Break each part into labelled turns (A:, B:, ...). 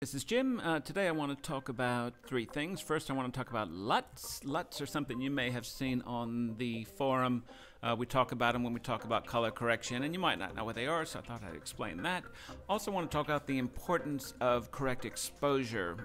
A: This is Jim. Today I want to talk about three things. First, I want to talk about LUTs. LUTs are something you may have seen on the forum. We talk about them when we talk about color correction, and you might not know what they are, so I thought I'd explain that. Also want to talk about the importance of correct exposure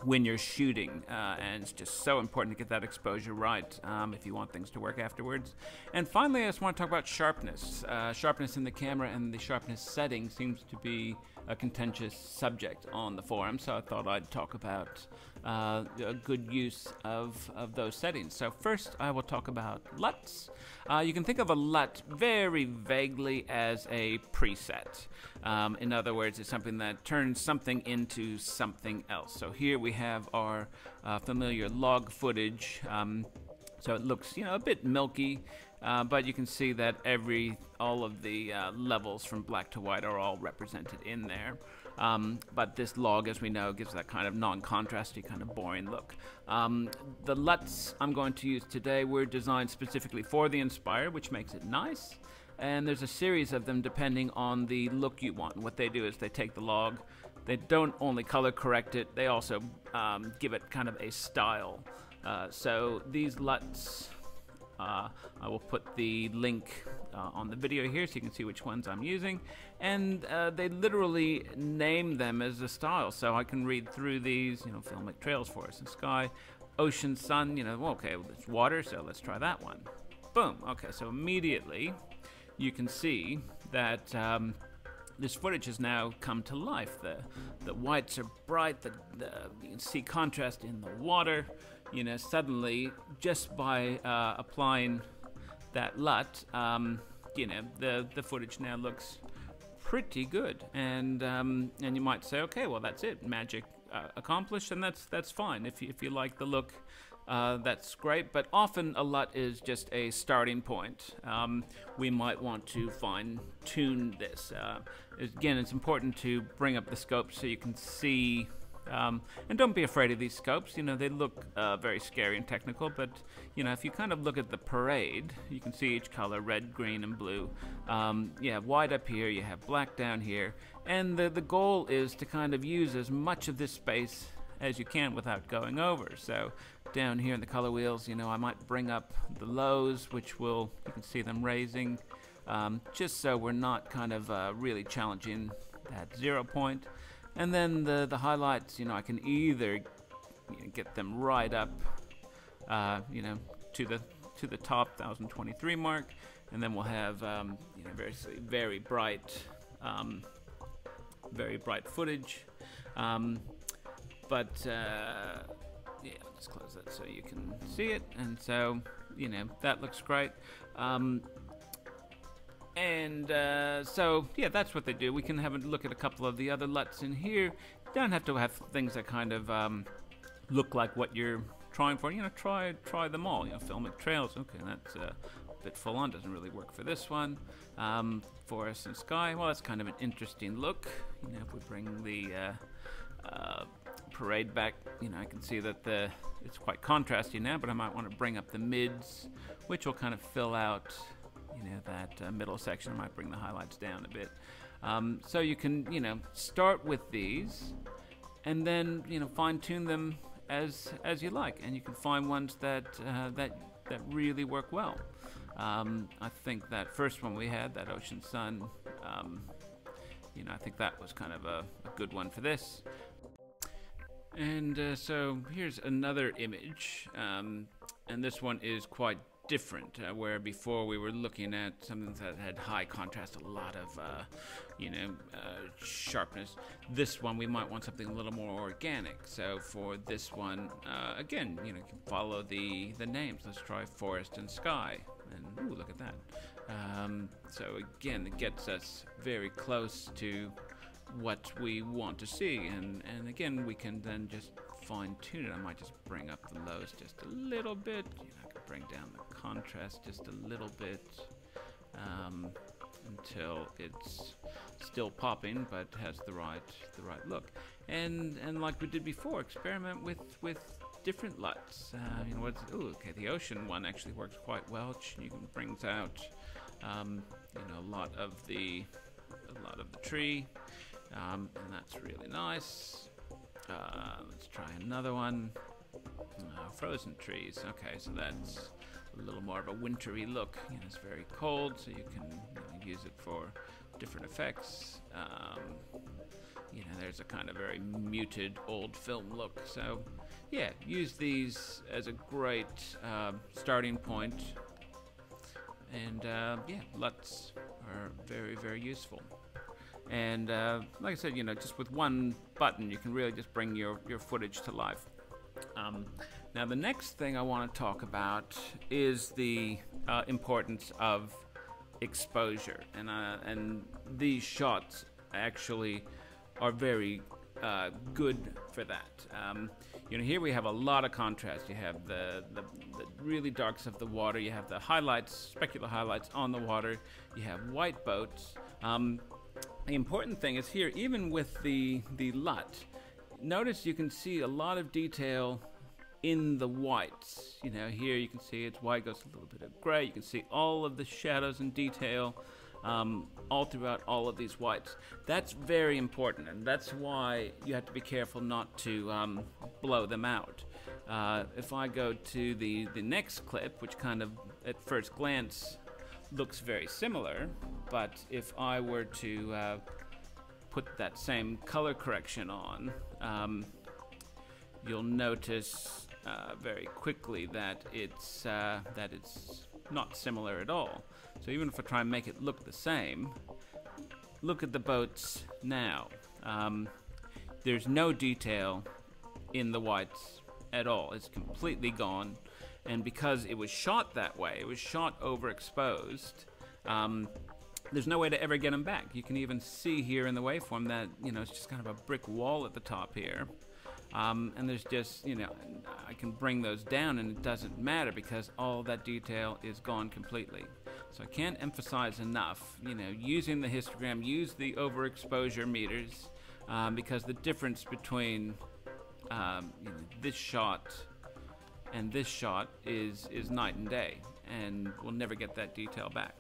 A: when you're shooting, and it's just so important to get that exposure right if you want things to work afterwards. And finally, I just want to talk about sharpness. Sharpness in the camera and the sharpness setting seems to be a contentious subject on the forum, so I thought I'd talk about a good use of those settings. So first, I will talk about LUTs. You can think of a LUT very vaguely as a preset. In other words, it's something that turns something into something else. So here we have our familiar log footage. So it looks, a bit milky, but you can see that all of the levels from black to white are all represented in there. But this log, as we know, gives that kind of non-contrasty, kind of boring look. The LUTs I'm going to use today were designed specifically for the Inspire, which makes it nice. And there's a series of them depending on the look you want. And what they do is they take the log, they don't only color correct it, they also give it kind of a style. So these LUTs, I will put the link on the video here so you can see which ones I'm using. And they literally name them as a style. So I can read through these, filmic trails, forest and sky, ocean, sun, okay, well, it's water, so let's try that one. Boom. Okay, so immediately you can see that this footage has now come to life. The whites are bright, you can see contrast in the water. Suddenly, just by applying that LUT, the footage now looks pretty good. And you might say, okay, well that's it, magic accomplished, and that's fine. If you like the look, that's great. But often a LUT is just a starting point. We might want to fine-tune this. Again, it's important to bring up the scope so you can see. And don't be afraid of these scopes. They look very scary and technical, but if you kind of look at the parade, you can see each color: red, green, and blue. You have white up here, you have black down here, and the goal is to kind of use as much of this space as you can without going over. So down here in the color wheels, I might bring up the lows, which you can see them raising, just so we're not kind of really challenging that 0 point. And then the highlights, I can either get them right up, to the top 1023 mark, and then we'll have very bright footage. Let's close that so you can see it. And so that looks great. That's what they do. We can have a look at a couple of the other LUTs in here. You don't have to have things that kind of look like what you're trying for. Try them all. Filmic trails. Okay, that's a bit full on. Doesn't really work for this one. Forest and sky. Well, that's kind of an interesting look. If we bring the parade back, I can see that it's quite contrasty now. But I might want to bring up the mids, which will kind of fill out that middle section. I might bring the highlights down a bit. So you can, start with these and then, fine-tune them as you like. And you can find ones that really work well. I think that first one we had, that ocean sun, I think that was kind of a good one for this. And so here's another image. And this one is quite different, where before we were looking at something that had high contrast, a lot of sharpness. This one we might want something a little more organic. So for this one, again, you can follow the names. Let's try forest and sky, and ooh, look at that. So again, it gets us very close to what we want to see, and again, we can then just fine-tune it. I might just bring up the lows just a little bit. I could bring down the contrast just a little bit until it's still popping but has the right look. And like we did before, experiment with different LUTs. The ocean one actually works quite well. You can brings out a lot of the tree. And that's really nice. Let's try another one. Frozen trees. Okay, so that's a little more of a wintry look. You know, it's very cold, so you can use it for different effects. You know, there's a kind of very muted old film look. So, yeah, use these as a great starting point. And yeah, LUTs are very, very useful. And like I said, you know, just with one button, you can really just bring your footage to life. Now, the next thing I want to talk about is the importance of exposure, and these shots actually are very good for that. You know, here we have a lot of contrast. You have the really darks of the water. You have the highlights, specular highlights on the water. You have white boats. The important thing is here, even with the LUT, notice you can see a lot of detail in the whites. You know, here you can see it's white, goes a little bit of gray. You can see all of the shadows and detail all throughout all of these whites. That's very important, and that's why you have to be careful not to blow them out. If I go to the next clip, which kind of at first glance looks very similar, but if I were to put that same color correction on, you'll notice very quickly that it's not similar at all. So even if I try and make it look the same, look at the boats now. There's no detail in the whites at all. It's completely gone. And because it was shot that way, it was shot overexposed, there's no way to ever get them back. You can even see here in the waveform that, you know, it's just kind of a brick wall at the top here. And there's just, you know, I can bring those down and it doesn't matter because all that detail is gone completely. So I can't emphasize enough, you know, using the histogram, use the overexposure meters, because the difference between you know, this shot and this shot is night and day, and we'll never get that detail back.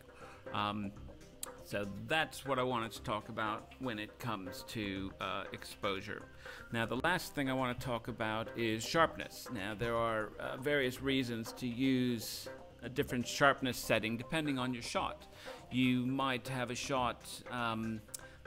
A: So that's what I wanted to talk about when it comes to exposure. Now, the last thing I want to talk about is sharpness. Now, there are various reasons to use a different sharpness setting depending on your shot. You might have a shot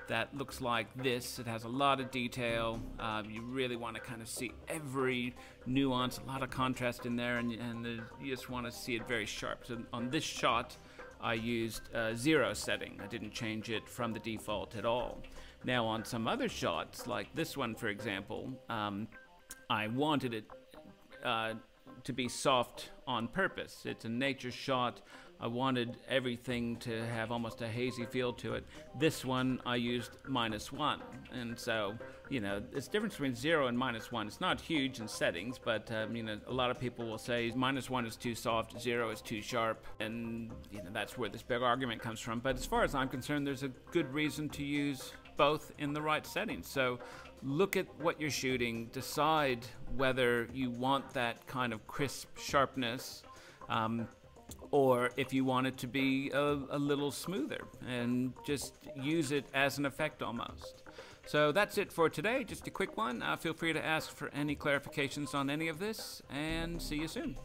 A: that looks like this. It has a lot of detail. You really want to kind of see every nuance, a lot of contrast in there, and you just want to see it very sharp. So on this shot, I used 0 setting. I didn't change it from the default at all. Now on some other shots, like this one for example, I wanted it to be soft on purpose. It's a nature shot. I wanted everything to have almost a hazy feel to it. This one I used -1, and so, you know, it's the difference between 0 and -1. It's not huge in settings, but you know, a lot of people will say -1 is too soft, 0 is too sharp, and you know, that's where this big argument comes from. But as far as I'm concerned, there's a good reason to use both in the right settings. So look at what you're shooting, decide whether you want that kind of crisp sharpness, or if you want it to be a little smoother, and just use it as an effect almost. So that's it for today, just a quick one. Feel free to ask for any clarifications on any of this, and see you soon.